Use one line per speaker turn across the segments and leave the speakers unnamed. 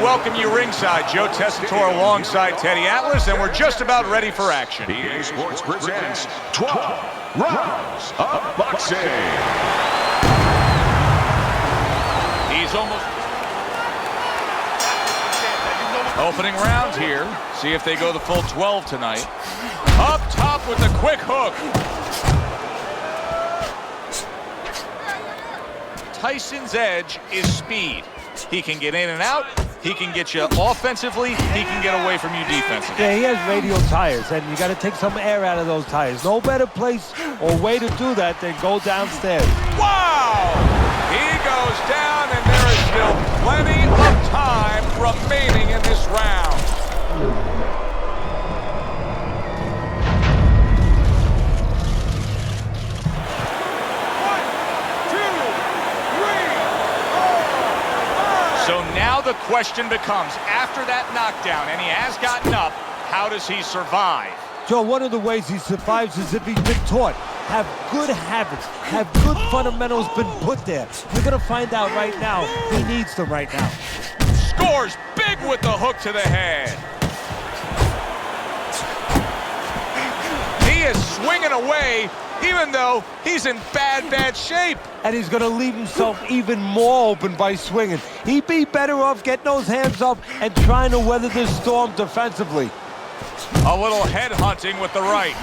welcome you ringside. Joe Tessitore alongside Teddy Atlas, and we're just about ready for action.
EA Sports presents 12 rounds of boxing.
He's almost... Opening round here. See if they go the full 12 tonight. Up top with a quick hook. Tyson's edge is speed. He can get in and out. He can get you offensively. He can get away from you defensively.
Yeah, he has radial tires, and you got to take some air out of those tires. No better place or way to do that than go downstairs.
Wow! He goes down, and there is still plenty of time remaining in this round. So now the question becomes, after that knockdown, and he has gotten up, how does he survive?
Joe, one of the ways he survives is if he's been taught. Have good habits, have good fundamentals been put there. You're going to find out right now he needs them right now.
Scores big with the hook to the head. He is swinging away, even though he's in bad shape.
And he's going to leave himself even more open by swinging. He'd be better off getting those hands up and trying to weather this storm defensively.
A little head hunting with the right.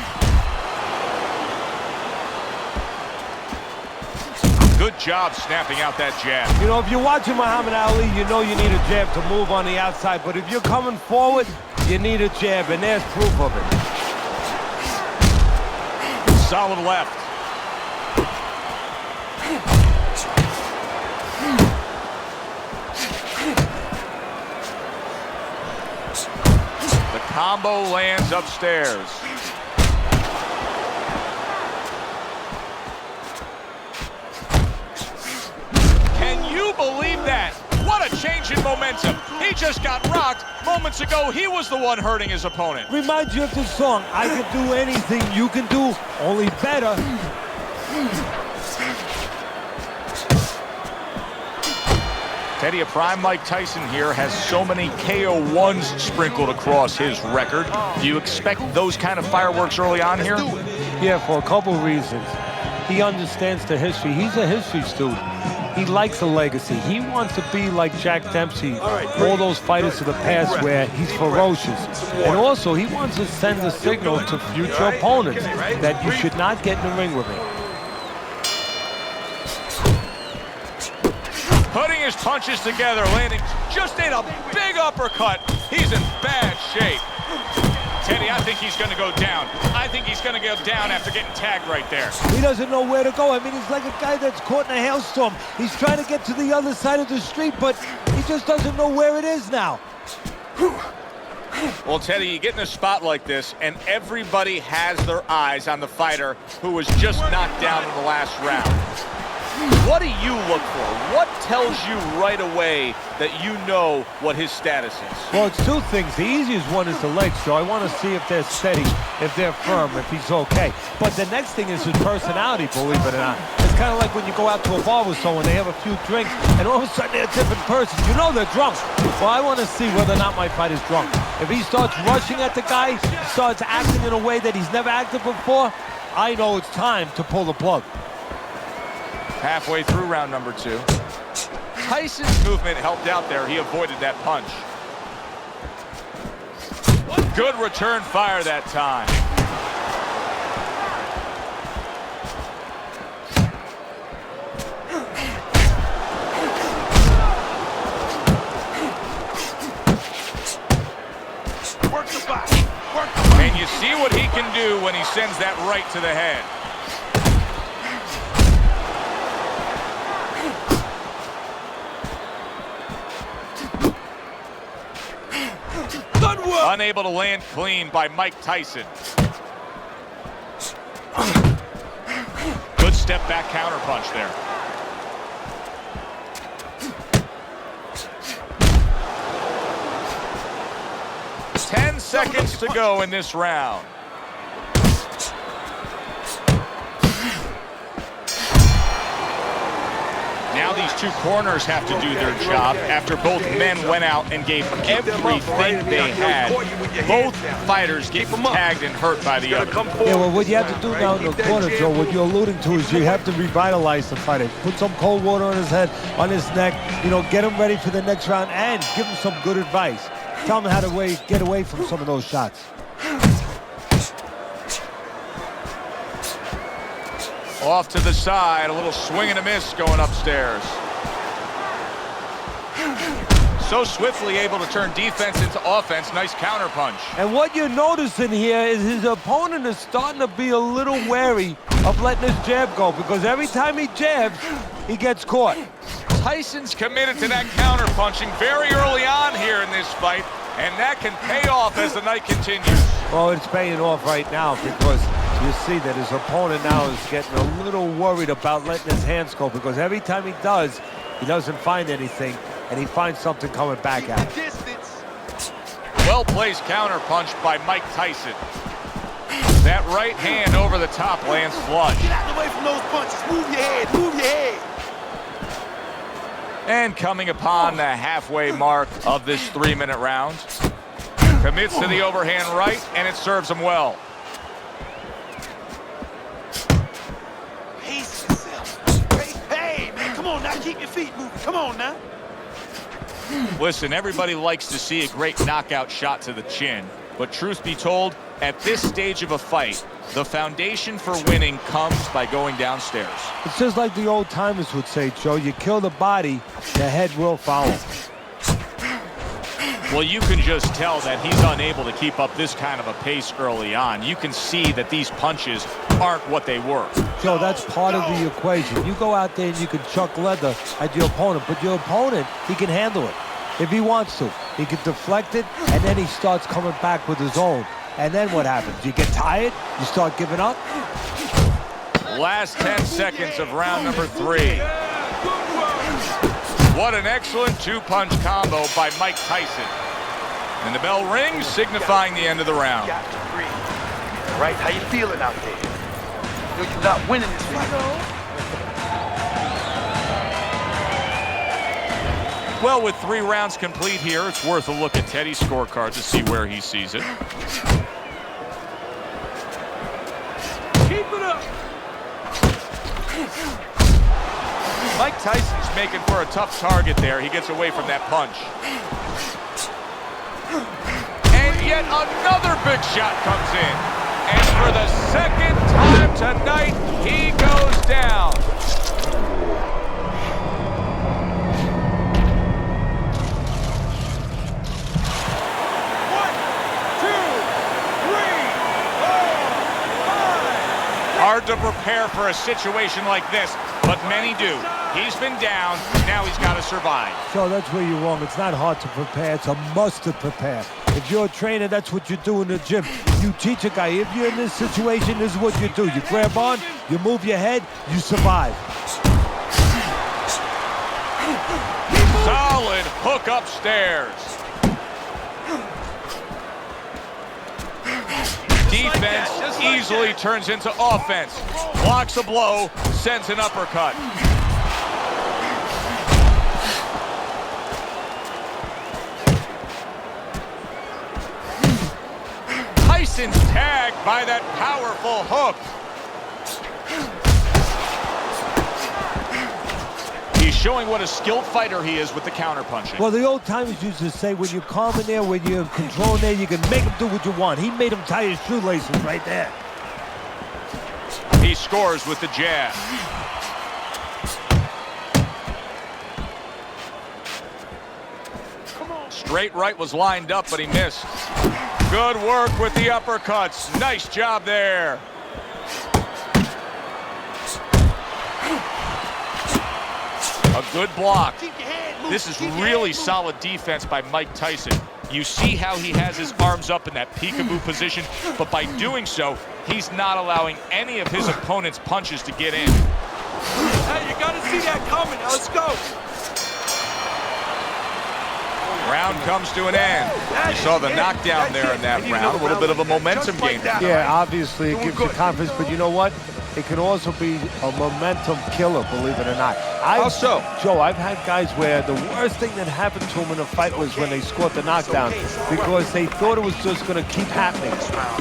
Good job snapping out that jab.
You know, if you're watching Muhammad Ali, you know you need a jab to move on the outside. But if you're coming forward, you need a jab, and there's proof of it.
Solid left. The combo lands upstairs. Can you believe that? What a change in momentum. He just got rocked. Moments ago, he was the one hurting his opponent.
Reminds you of this song, I can do anything you can do, only better.
Teddy, a prime Mike Tyson here, has so many KO1s sprinkled across his record. Do you expect those kind of fireworks early on here?
Yeah, for a couple reasons. He understands the history. He's a history student. He likes a legacy. He wants to be like Jack Dempsey, all those fighters of the past where he's ferocious. And also, he wants to send a signal to future opponents that you should not get in the ring with me.
Putting his punches together, landing just in a big uppercut. He's in bad shape. Teddy, I think he's going to go down. I think he's going to go down after getting tagged right there.
He doesn't know where to go. I mean, he's like a guy that's caught in a hailstorm. He's trying to get to the other side of the street, but he just doesn't know where it is now.
Well, Teddy, you get in a spot like this, and everybody has their eyes on the fighter who was just knocked down in the last round. What do you look for? What tells you right away that you know what his status is?
Well, it's two things. The easiest one is the legs, so I want to see if they're steady, if they're firm, if he's okay. But the next thing is his personality, believe it or not. It's kind of like when you go out to a bar with someone, they have a few drinks, and all of a sudden they're a different person. You know they're drunk. Well, I want to see whether or not my fighter's drunk. If he starts rushing at the guy, starts acting in a way that he's never acted before, I know it's time to pull the plug.
Halfway through round number 2. Tyson's movement helped out there. He avoided that punch. Good return fire that time.
Work the back. Work the back.
And you see what he can do when he sends that right to the head. Unable to land clean by Mike Tyson. Good step back counter punch there. Ten seconds to go in this round. Now these two corners have to do their job after both men went out and gave everything they had. Both fighters getting tagged and hurt by the other.
Yeah, well, what you have to do now in the corner, Joe, what you're alluding to is you have to revitalize the fighter. Put some cold water on his head, on his neck, you know, get him ready for the next round and give him some good advice. Tell him how to get away from some of those shots.
Off to the side, a little swing and a miss going upstairs. So swiftly able to turn defense into offense. Nice counter punch.
And what you're noticing here is his opponent is starting to be a little wary of letting his jab go, because every time he jabs, he gets caught.
Tyson's committed to that counter punching very early on here in this fight, and that can pay off as the night continues.
Well, it's paying off right now, because you see that his opponent now is getting a little worried about letting his hands go, because every time he does, he doesn't find anything, and he finds something coming back at him.
Well-placed counter punch by Mike Tyson. That right hand over the top lands flush.
Get out the way from those punches. Move your head. Move your head.
And coming upon the halfway mark of this 3-minute round. Commits to the overhand right, and it serves him well.
Pace yourself. Hey, man, come on now. Keep your feet moving. Come on now.
Listen, everybody likes to see a great knockout shot to the chin. But truth be told, at this stage of a fight, the foundation for winning comes by going downstairs.
It's just like the old timers would say, Joe, you kill the body, the head will follow.
Well, you can just tell that he's unable to keep up this kind of a pace early on. You can see that these punches aren't what they were.
Joe, that's part of the equation. You go out there and you can chuck leather at your opponent, but your opponent, he can handle it. If he wants to, he can deflect it, and then he starts coming back with his own. And then what happens? You get tired, you start giving up.
Last 10 seconds of round number 3. What an excellent two-punch combo by Mike Tyson. And the bell rings, signifying the end of the round.
You got to breathe. Right? How you feeling out there? You're not winning this fight.
Well, with 3 rounds complete here, it's worth a look at Teddy's scorecard to see where he sees it.
Keep it up.
Mike Tyson's making for a tough target there. He gets away from that punch. And yet another big shot comes in. And for the second time tonight, he goes down. Hard to prepare for a situation like this, but many do. He's been down, now he's got to survive.
So that's where you're wrong. It's not hard to prepare, it's a must to prepare. If you're a trainer, that's what you do in the gym. You teach a guy, if you're in this situation, this is what you do. You grab on, you move your head, you survive.
Solid hook upstairs. Defense easily turns into offense. Blocks a blow, sends an uppercut. Tyson's tagged by that powerful hook. He's showing what a skilled fighter he is with the counterpunching.
Well, the old timers used to say, when you're calm in there, when you're controlling there, you can make him do what you want. He made him tie his shoelaces right there.
He scores with the jab. Straight right was lined up, but he missed. Good work with the uppercuts. Nice job there. A good block. This is really solid defense by Mike Tyson. You see how he has his arms up in that peekaboo position, but by doing so, he's not allowing any of his opponent's punches to get in.
Hey, you gotta see that coming. Now let's go.
Round comes to an end. You saw the knockdown there in that round. A little bit of a momentum gain.
Yeah, obviously it gives you confidence, but you know what? It can also be a momentum killer, believe it or not.
How so?
Joe, I've had guys where the worst thing that happened to them in a fight was when they scored the knockdown because they thought it was just going to keep happening.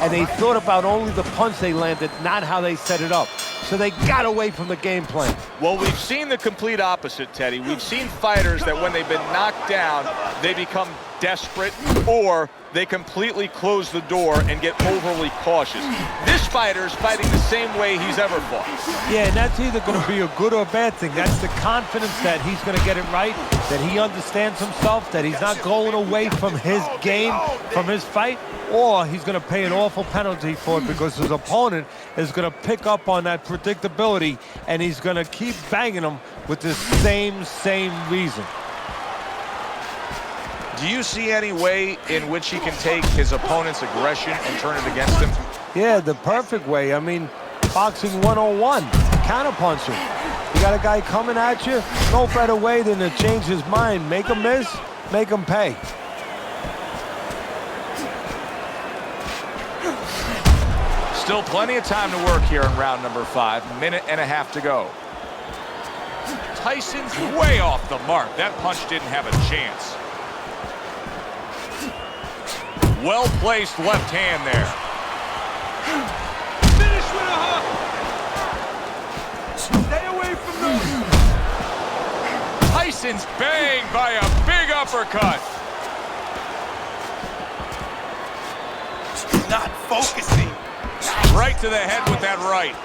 And they thought about only the punch they landed, not how they set it up. So they got away from the game plan.
Well, we've seen the complete opposite, Teddy. We've seen fighters that when they've been knocked down, they become desperate or they completely close the door and get overly cautious. This fighter is fighting the same way he's ever fought.
Yeah, and that's either going to be a good or a bad thing. That's the confidence that he's going to get it right, that he understands himself, that he's not going away from his game, from his fight, or he's going to pay an awful penalty for it because his opponent is going to pick up on that predictability and he's going to keep banging him with the same reason.
Do you see any way in which he can take his opponent's aggression and turn it against him?
Yeah, the perfect way. I mean, boxing 101, counterpunching. You got a guy coming at you, no better way than to change his mind. Make him miss, make him pay.
Still plenty of time to work here in round number 5. Minute and a half to go. Tyson's way off the mark. That punch didn't have a chance. Well-placed left hand there.
Finish with a hook. Stay away from those.
Tyson's banged by a big uppercut.
Not focusing.
Right to the head with that right.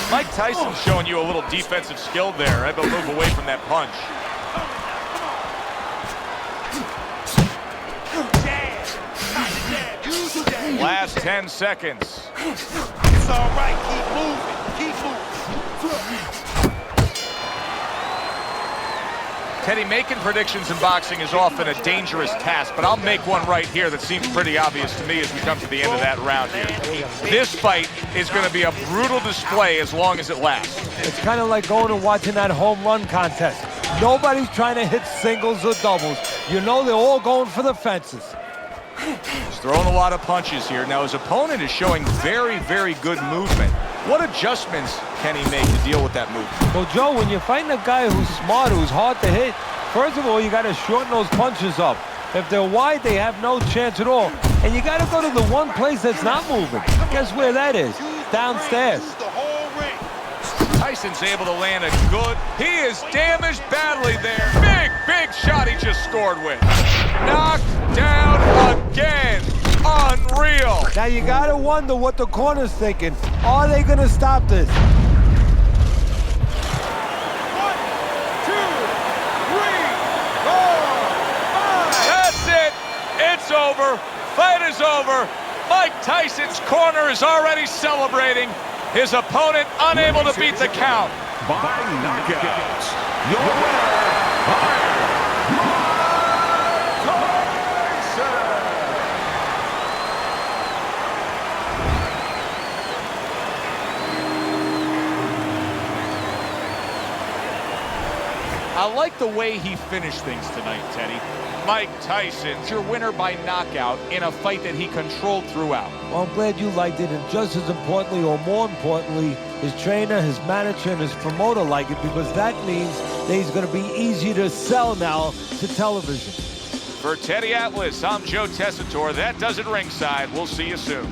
Mike Tyson's showing you a little defensive skill there. Able to move away from that punch. Last 10 seconds.
It's all right. Keep moving. Keep moving.
Teddy, making predictions in boxing is often a dangerous task, but I'll make one right here that seems pretty obvious to me as we come to the end of that round here. This fight is going to be a brutal display as long as it lasts.
It's kind of like going and watching that home run contest. Nobody's trying to hit singles or doubles. You know they're all going for the fences.
He's throwing a lot of punches here. Now his opponent is showing very good movement. What adjustments can he make to deal with that movement?
Well, Joe, when you're fighting a guy who's smart, who's hard to hit, first of all, you got to shorten those punches up. If they're wide, they have no chance at all. And you got to go to the one place that's not moving. Guess where that is? Downstairs.
Tyson's able to land a good. He is damaged badly there. Big shot he just scored with. Knocked down again. Unreal.
Now you got to wonder what the corner's thinking. Are they going to stop this?
1, 2, 3, 4, 5.
That's it. It's over. Fight is over. Mike Tyson's corner is already celebrating. His opponent unable to beat the count.
By knockout, your winner,
I like the way he finished things tonight, Teddy. Mike Tyson's your winner by knockout in a fight that he controlled throughout.
Well, I'm glad you liked it, and just as importantly, or more importantly, his trainer, his manager, and his promoter like it, because that means that he's going to be easy to sell now to television.
For Teddy Atlas, I'm Joe Tessitore. That does it ringside. We'll see you soon.